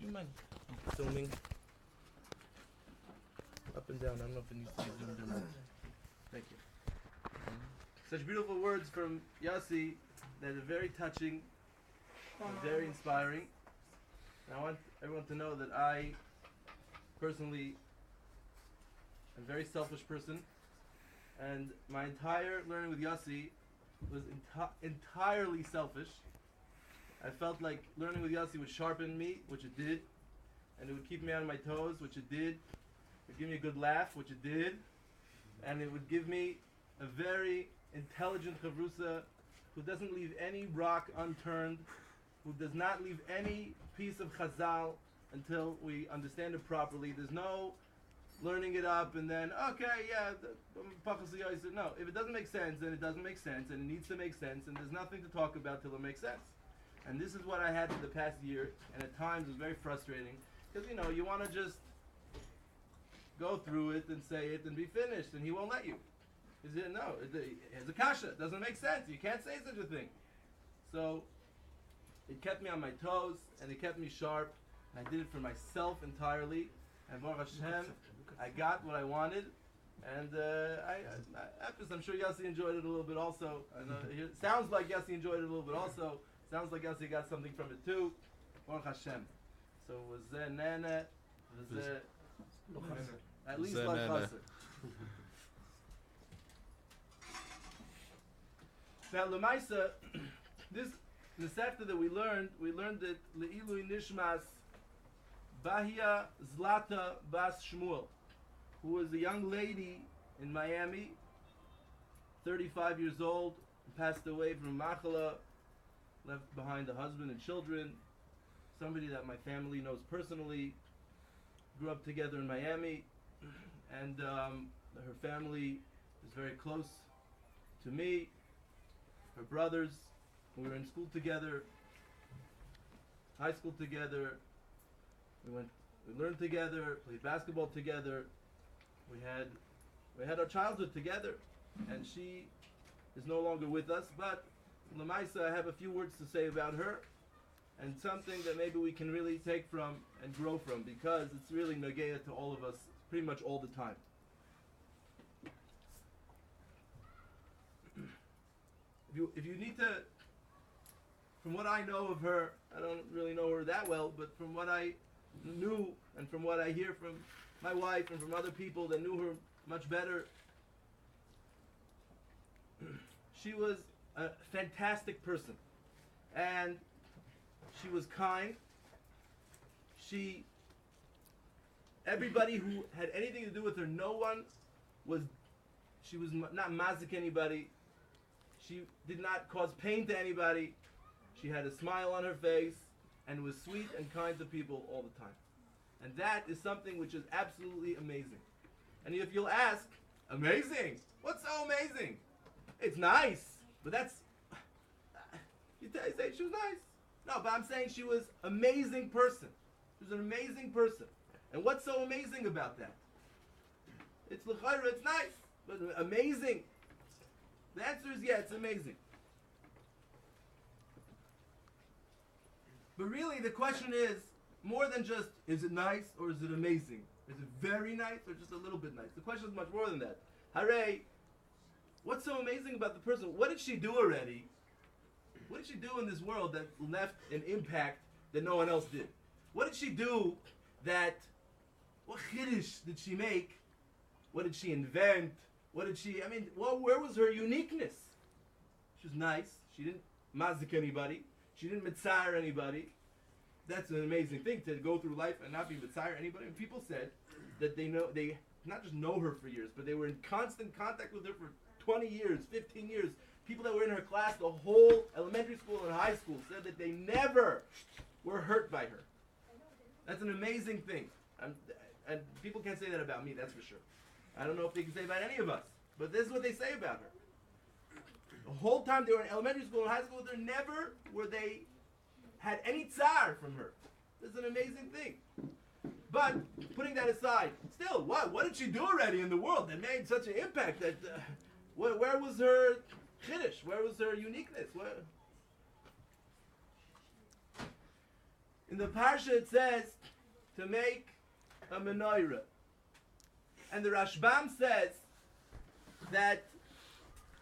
you mind filming? Up and down. I don't know if it needs to be zoomed in. Thank you. Such beautiful words from Yossi that are very touching, and very inspiring. And I want everyone to know that I personally am a very selfish person, and my entire learning with Yossi was entirely selfish. I felt like learning with Yossi would sharpen me, which it did, and it would keep me on my toes, which it did. It would give me a good laugh, which it did, and it would give me a very intelligent chavrusa who doesn't leave any rock unturned, who does not leave any piece of chazal until we understand it properly. There's no learning it up and then, okay, yeah, no, if it doesn't make sense, then it doesn't make sense, and it needs to make sense, and there's nothing to talk about till it makes sense. And this is what I had for the past year, and at times it was very frustrating, because, you want to just go through it and say it and be finished, and he won't let you. He said, no, it's a kasha, it doesn't make sense, you can't say such a thing. So, it kept me on my toes, and it kept me sharp, and I did it for myself entirely, and Baruch Hashem, I got what I wanted, and I'm sure Yossi enjoyed it a little bit also. It sounds like Yossi enjoyed it a little bit also. Sounds like Yossi got something from it too. Baruch Hashem. So it was Nana, it was at least like Chassid. Now Lemaisa, this Nesefta that we learned that Le'ilui nishmas Bahia Zlata Bas Shmuel, who was a young lady in Miami, 35 years old, passed away from Machala, left behind a husband and children, somebody that my family knows personally, grew up together in Miami, and her family is very close to me, her brothers. We were in school together, high school together, we learned together, played basketball together, we had our childhood together, and she is no longer with us, but Lamaisa, I have a few words to say about her, and something that maybe we can really take from and grow from, because it's really nageya to all of us pretty much all the time. If you need to, from what I know of her, I don't really know her that well, but from what I knew and from what I hear from my wife and from other people that knew her much better, she was a fantastic person, and she was kind. Everybody who had anything to do with her, she was not mazik anybody. She did not cause pain to anybody. She had a smile on her face and was sweet and kind to people all the time. And that is something which is absolutely amazing. And if you'll ask, amazing? What's so amazing? It's nice, but that's, you say she was nice. No, but I'm saying she was an amazing person. She was an amazing person. And what's so amazing about that? It's l'chayra, it's nice, but amazing. The answer is yeah, it's amazing. But really the question is, more than just, is it nice or is it amazing? Is it very nice or just a little bit nice? The question is much more than that. Hooray! What's so amazing about the person? What did she do already? What did she do in this world that left an impact that no one else did? What did she do what chiddush did she make? What did she invent? Where was her uniqueness? She was nice. She didn't mazik anybody. She didn't mitzayir anybody. That's an amazing thing, to go through life and not be mitzayir anybody. And people said that they not just know her for years, but they were in constant contact with her for 20 years, 15 years. People that were in her class, the whole elementary school and high school, said that they never were hurt by her. That's an amazing thing. And people can't say that about me, that's for sure. I don't know if they can say about any of us, but this is what they say about her. The whole time they were in elementary school and high school, never were they had any tsar from her. This is an amazing thing. But putting that aside, still, what did she do already in the world that made such an impact? That where was her chiddush? Where was her uniqueness? In the parsha it says to make a menorah. And the Rashbam says that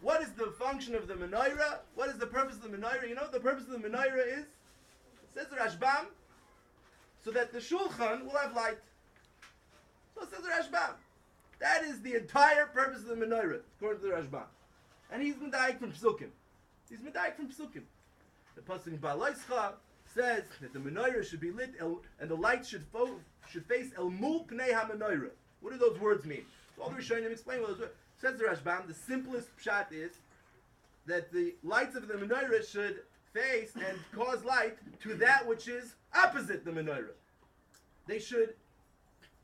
what is the function of the menorah? What is the purpose of the menorah? You know what the purpose of the menorah is? It says the Rashbam, so that the shulchan will have light. So it says the Rashbam. That is the entire purpose of the menorah, according to the Rashbam. And he's medayik from Psukim. He's medayik from Psukim. The pasuk in Ba'alaischa says that the menorah should be lit and the light should face el mul pnei ha-menorah. What do those words mean? So all the Rishonim explain what those words. Says the Rashbam, the simplest pshat is that the lights of the menorah should face and cause light to that which is opposite the menorah. They should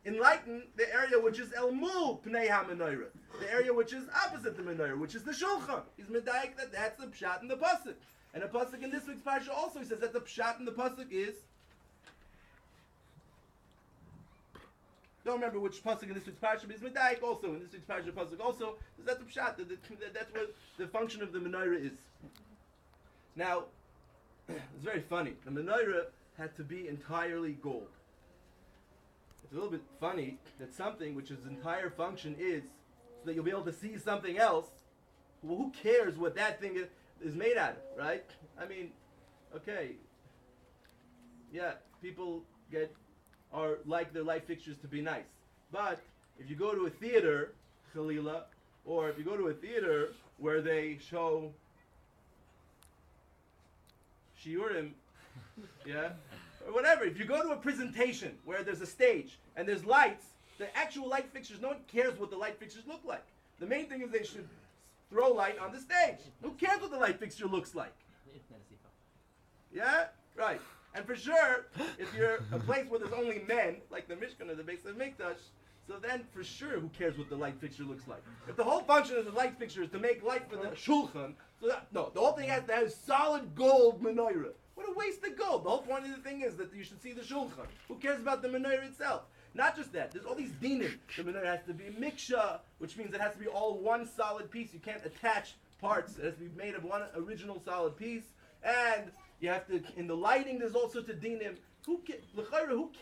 enlighten the area which is el mul pnei ha-menorah, the area which is opposite the menorah, which is the shulchan. He's medayik that that's the pshat in the pasuk. And the pasuk in this week's parsha also, he says that the pshat in the pasuk is, don't remember which pasuk in this week's parsha, but it's medayik also in this week's parsha pasuk also, is that the pshat, that's what the function of the menorah is. Now, it's very funny. The menorah had to be entirely gold. It's a little bit funny that something which its entire function is so that you'll be able to see something else. Well, who cares what that thing is made out of, right? I mean, okay, yeah, people like their light fixtures to be nice, but if you go to a theater, Khalila, or if you go to a theater where they show shiurim, yeah, or whatever, if you go to a presentation where there's a stage and there's lights, the actual light fixtures, no one cares what the light fixtures look like. The main thing is they should throw light on the stage. Who cares what the light fixture looks like? Yeah? Right. And for sure, if you're a place where there's only men, like the Mishkan or the Beis Mikdash, so then for sure, who cares what the light fixture looks like? If the whole function of the light fixture is to make light for the shulchan, so that, no, the whole thing has to have solid gold menorah. What a waste of gold. The whole point of the thing is that you should see the shulchan. Who cares about the menorah itself? Not just that, there's all these dinim. The menorah has to be miksha, which means it has to be all one solid piece. You can't attach parts. It has to be made of one original solid piece. And you have to, in the lighting, there's all sorts of dinim. Who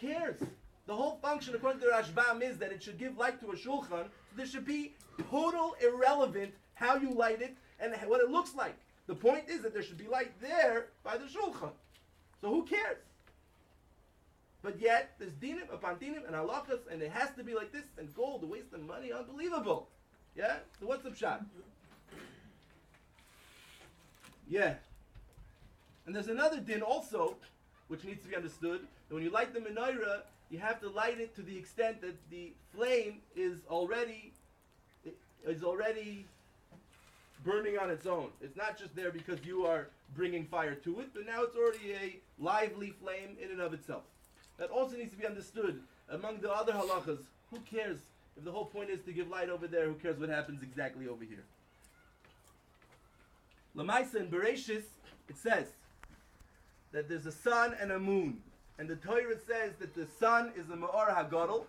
cares? The whole function, according to Rashbam, is that it should give light to a shulchan. So there should be total irrelevant how you light it and what it looks like. The point is that there should be light there by the shulchan. So who cares? But yet, there's dinim upon dinim and halachas, and it has to be like this, and gold, a waste of money, unbelievable. Yeah? So what's the pshat? Yeah. And there's another din also, which needs to be understood, that when you light the menorah, you have to light it to the extent that the flame is already burning on its own. It's not just there because you are bringing fire to it, but now it's already a lively flame in and of itself. That also needs to be understood. Among the other halachas, who cares? If the whole point is to give light over there, who cares what happens exactly over here? Lamaisa in Bereshis, it says that there's a sun and a moon. And the Torah says that the sun is a Ma'or HaGadol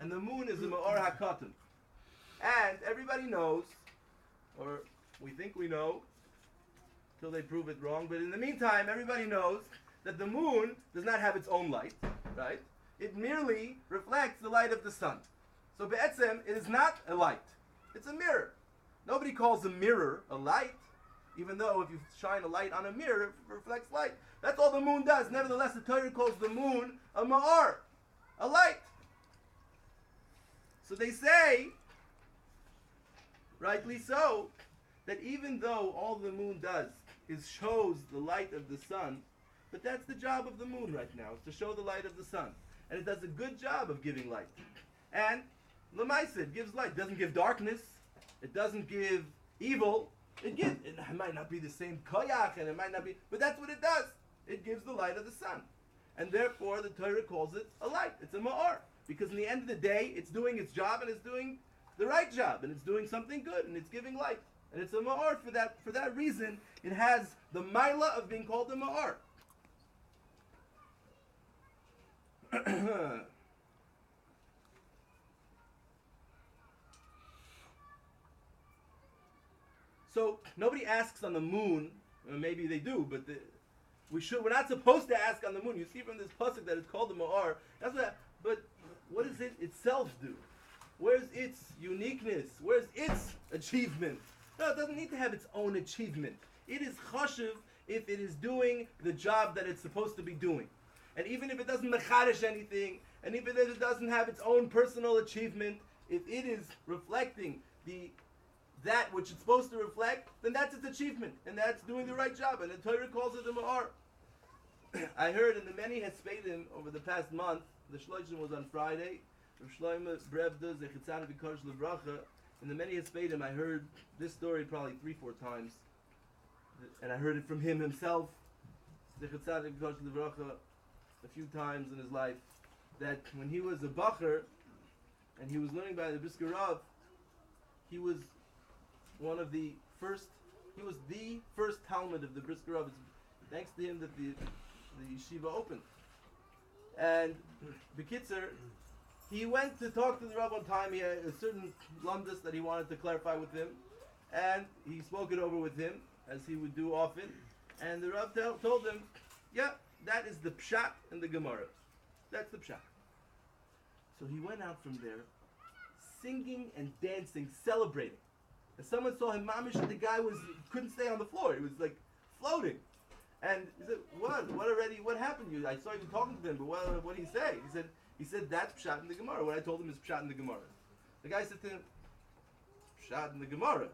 and the moon is a Ma'or HaKatan. And everybody knows, or we think we know, till they prove it wrong, but in the meantime, everybody knows that the moon does not have its own light, right? It merely reflects the light of the sun. So be'etzem, it is not a light. It's a mirror. Nobody calls a mirror a light, even though if you shine a light on a mirror, it reflects light. That's all the moon does. Nevertheless, the Torah calls the moon a ma'ar, a light. So they say, rightly so, that even though all the moon does is shows the light of the sun, but that's the job of the moon right now, is to show the light of the sun. And it does a good job of giving light. And Lamaisa, it gives light. It doesn't give darkness. It doesn't give evil. It might not be the same koyach, and it might not be, but that's what it does. It gives the light of the sun. And therefore, the Torah calls it a light. It's a ma'ar. Because in the end of the day, it's doing its job, and it's doing the right job, and it's doing something good, and it's giving light. And it's a ma'ar for that reason. It has the maila of being called a ma'ar. So nobody asks on the moon, or maybe they do, but We're not supposed to ask on the moon. You see from this pasuk that it's called the Ma'ar. But what does it itself do? Where's its uniqueness? Where's its achievement? No, it doesn't need to have its own achievement. It is chashuv if it is doing the job that it's supposed to be doing. And even if it doesn't mechadish anything, and even if it doesn't have its own personal achievement, if it is reflecting that which it's supposed to reflect, then that's its achievement, and that's doing the right job. And the Torah calls it the Ma'ar. I heard in the many Hespedim over the past month, the Shloshim was on Friday, Yerushalayim Brevda Zechitzana V'Kodesh L'Bracha. In the many Hespedim, I heard this story probably 3-4 times, and I heard it from him himself, Zechitzana V'Kodesh L'Bracha, a few times in his life, that when he was a bacher and he was learning by the Brisker Rav, he was the first Talmud of the Brisker Rav. It's thanks to him that the yeshiva opened. And Bekitzer, he went to talk to the Rav one time. He had a certain lumdus that he wanted to clarify with him, and he spoke it over with him, as he would do often. And the Rav told him, yeah, that is the pshat in the Gemara. That's the pshat. So he went out from there, singing and dancing, celebrating. And someone saw him mamish, the guy couldn't stay on the floor. He was like floating. And he said, what happened to you? I saw you talking to him, but what did he say? He said, that's pshat in the Gemara. What I told him is pshat in the Gemara. The guy said to him, pshat in the Gemara?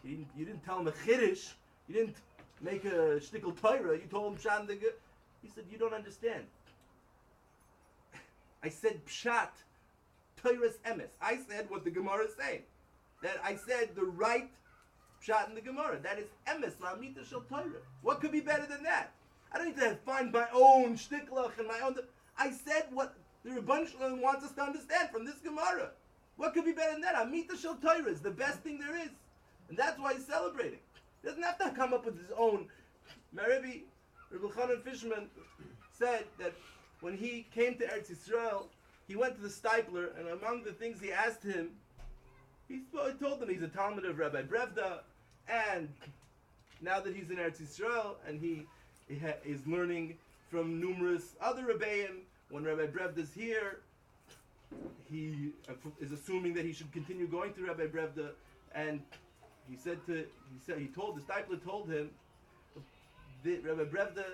You didn't tell him a chiddush. You didn't make a shtickle torah. You told him pshat in the Gemara. He said, you don't understand. I said pshat, torah's emes. I said what the Gemara is saying. That I said the right pshat in the Gemara. That is emes, la'amita shel torah. What could be better than that? I don't need to find my own shticklach and my own... I said what the Rebbeinu Shalom wants us to understand from this Gemara. What could be better than that? Amita shel torah is the best thing there is. And that's why he's celebrating. He doesn't have to come up with his own. Rabbi Chanan Fishman said that when he came to Eretz Yisrael, he went to the Stipler, and among the things he asked him, he told him he's a Talmud of Rabbi Brevda, and now that he's in Eretz Yisrael, and he is learning from numerous other Rebbeim, when Rabbi Brevda's here, he is assuming that he should continue going to Rabbi Brevda, and the Stipler told him that Rabbi Brevda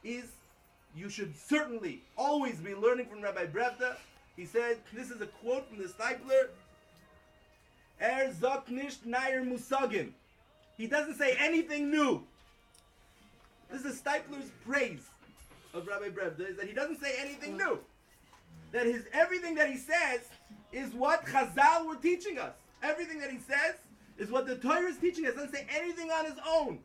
is you should certainly always be learning from Rabbi Brevda. He said, this is a quote from the Stipler, zok nicht nair musagim. He doesn't say anything new. This is Stipler's praise of Rabbi Brevda, is that he doesn't say anything new. That everything that he says is what Chazal were teaching us. Everything that he says is what the Torah is teaching us. He doesn't say anything on his own.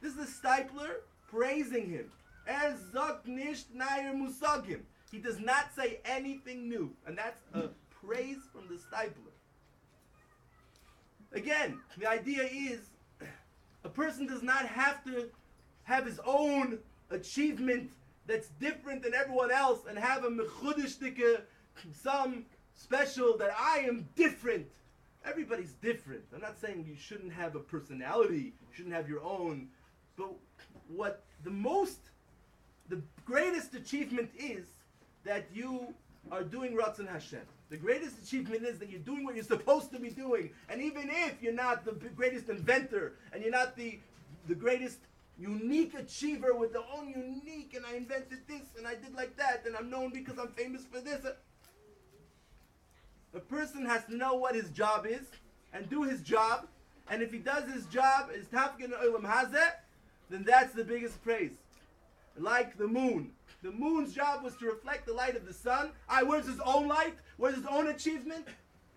This is the Stipler praising him. Zok nicht nair musagim. He does not say anything new. And that's a praise from the Stipler. Again, the idea is a person does not have to have his own achievement that's different than everyone else and have a mechudishtike, some special that I am different. Everybody's different. I'm not saying you shouldn't have a personality, you shouldn't have your own, but what the greatest achievement is that you are doing Ratzon Hashem. The greatest achievement is that you're doing what you're supposed to be doing. And even if you're not the greatest inventor, and you're not the greatest unique achiever with the own unique, and I invented this, and I did like that, and I'm known because I'm famous for this. A person has to know what his job is, and do his job, and if he does his job, his tafkin olam hazeh, then that's the biggest praise. Like the moon. The moon's job was to reflect the light of the sun. Where's his own light? Where's his own achievement?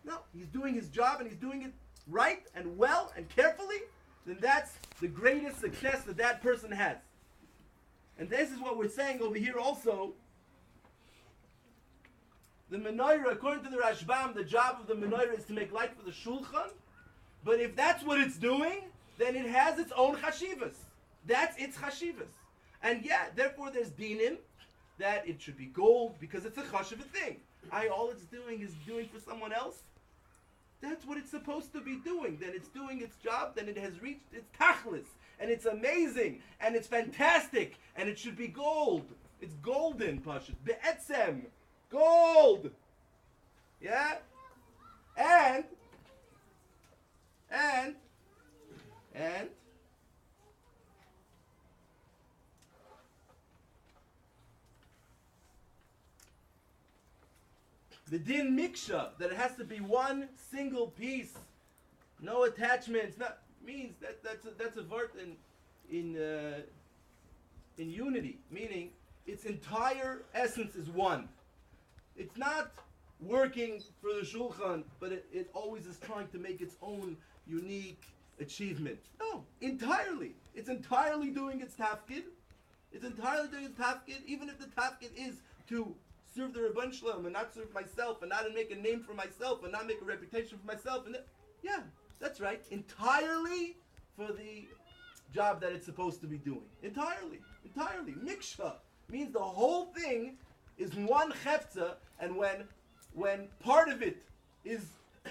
No, he's doing his job and he's doing it right and well and carefully. Then that's the greatest success that person has. And this is what we're saying over here also. The menorah, according to the Rashbam, the job of the menorah is to make light for the shulchan. But if that's what it's doing, then it has its own chashivas. That's its chashivas. And therefore there's dinim that it should be gold because it's a chashiva thing. All it's doing is doing for someone else. That's what it's supposed to be doing. Then it's doing its job. Then it has reached its tachlis, and it's amazing, and it's fantastic, and it should be gold. It's golden, Pashut. Be'etzem, gold. Yeah, and the din miksha, that it has to be one single piece, no attachments. Not means that's a word in unity, meaning its entire essence is one. It's not working for the shulchan, but it always is trying to make its own unique achievement. No, entirely. It's entirely doing its tafkid. It's entirely doing its tafkid, even if the tafkid is to serve the Rebbeinu Shalom and not serve myself and not make a name for myself and not make a reputation for myself. And yeah, that's right. Entirely for the job that it's supposed to be doing. Entirely. Miksha means the whole thing is one chefza, and when part of it is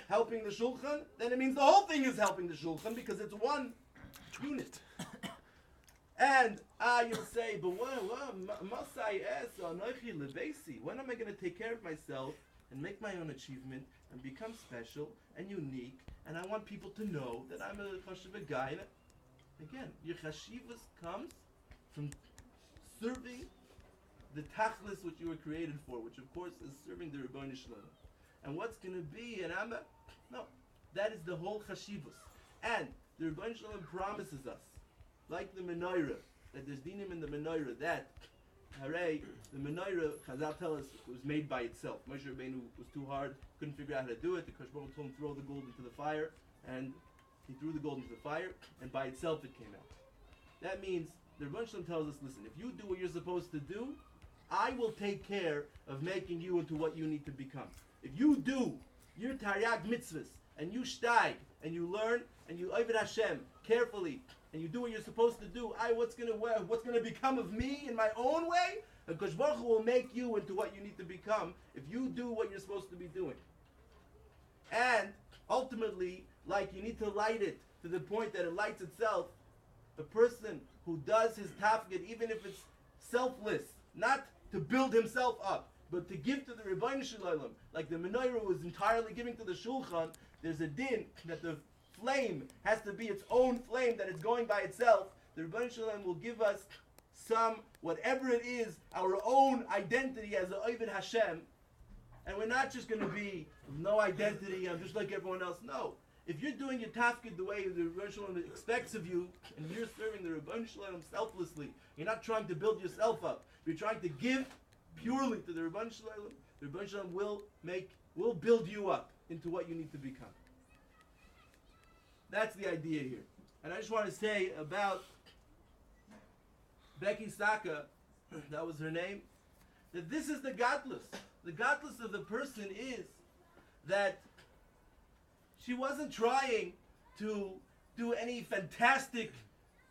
helping the shulchan, then it means the whole thing is helping the shulchan because it's one unit. And you'll say, but when am I going to take care of myself and make my own achievement and become special and unique, and I want people to know that I'm a chashiva guy? Again, your chashivas comes from serving the tachlis which you were created for, which of course is serving the Rebbeinu Shalom. And what's going to be an amma? No, that is the whole chashivas. And the Rebbeinu Shalom promises us, like the menorah, that there's dinim in the menorah, that hooray, the menorah, Chazal tell us, was made by itself. Moshe Rabbeinu was too hard, couldn't figure out how to do it. The Kosh Baruch Hu told him to throw the gold into the fire, and he threw the gold into the fire, and by itself it came out. That means the Rebbeinu Shalom tells us, listen, if you do what you're supposed to do, I will take care of making you into what you need to become. If you do your Taryag mitzvahs, and you shtag, and you learn, and you Oved Hashem carefully, and you do what you're supposed to do, what's gonna become of me in my own way? Because Baruch Hu will make you into what you need to become if you do what you're supposed to be doing. And ultimately, like you need to light it to the point that it lights itself. A person who does his tafkid, even if it's selfless, not to build himself up, but to give to the Rebbeinu Shalom, like the menorah was entirely giving to the shulchan, there's a din that the flame has to be its own flame, that it's going by itself. The Rebbeinu Shalom will give us some, whatever it is, our own identity as a Oved Hashem. And we're not just going to be no identity, I'm just like everyone else. No. If you're doing your tafkid the way the Rebbeinu Shalom expects of you, and you're serving the Rebbeinu Shalom selflessly, you're not trying to build yourself up, you're trying to give purely to the Rebbeinu Shalom, the Rebbeinu Shalom will build you up into what you need to become. That's the idea here. And I just want to say about Becky Saka, that was her name, that this is the godless. The godless of the person is that she wasn't trying to do any fantastic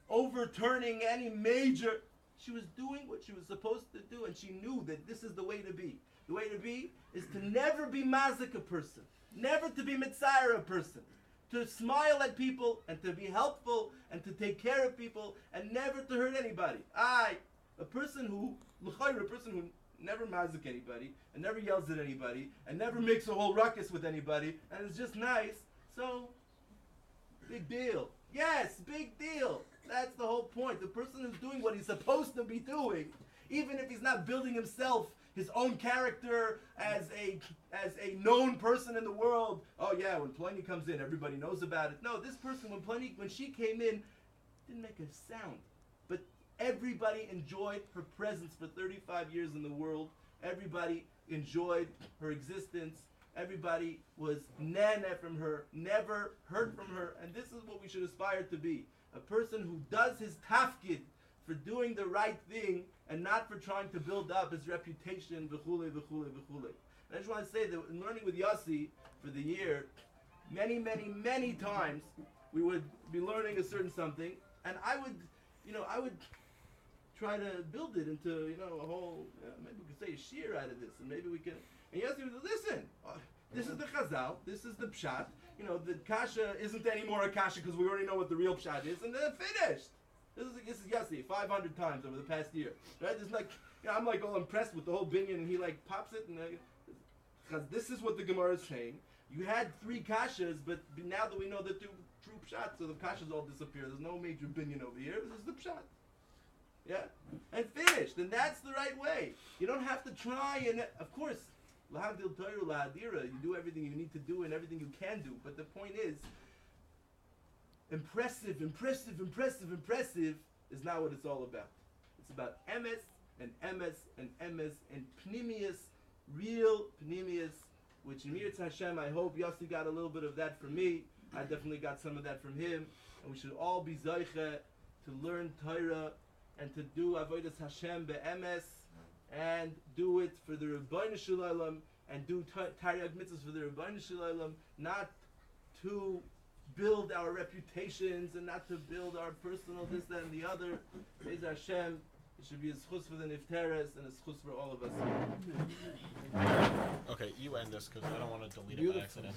overturning, any major. She was doing what she was supposed to do, and she knew that this is the way to be. The way to be is to never be mazik a person, never to be mitzayir a person, to smile at people and to be helpful and to take care of people and never to hurt anybody. A person who never mazik anybody and never yells at anybody and never makes a whole ruckus with anybody and is just nice. So, big deal. Yes, big deal. That's the whole point. The person who's doing what he's supposed to be doing, even if he's not building himself, his own character as a known person in the world. Oh yeah, when Pliny comes in, everybody knows about it. No, this person, when she came in, didn't make a sound. But everybody enjoyed her presence for 35 years in the world. Everybody enjoyed her existence. Everybody was nana from her, never heard from her. And this is what we should aspire to be. A person who does his tafkid for doing the right thing and not for trying to build up his reputation, v'chule, v'chule, v'chule. And I just want to say that in learning with Yossi for the year, many, many, many times we would be learning a certain something, and I would try to build it into, a whole, maybe we could say a shir out of this, and maybe we can, and Yossi would say, listen, this is the Chazal, this is the Pshat, the kasha isn't anymore a kasha because we already know what the real pshat is, and then finished. This is Yossi 500 times over the past year, right? There's like, I'm like all impressed with the whole binyan, and he like pops it, and because this is what the Gemara is saying. You had 3 kashas, but now that we know the 2 true pshat, so the kashas all disappear. There's no major binyan over here. This is the pshat. Yeah, and finished, and that's the right way. You don't have to try, and of course, lahavdil torah lahadira, you do everything you need to do and everything you can do. But the point is, impressive is not what it's all about. It's about emes and pnimius, real pnimius, which in Mirz Hashem, I hope Yossi got a little bit of that from me. I definitely got some of that from him, and we should all be zoiche to learn Torah and to do avodas Hashem be'emes, and do it for the Rebbeinu Shalom, and do Taryag mitzvahs for the Rebbeinu Shalom, not to build our reputations and not to build our personal this, that, and the other. Be'ez Hashem, it should be a schus for the Nifteres and a schus for all of us. Okay, you end this because I don't want to delete it by accident.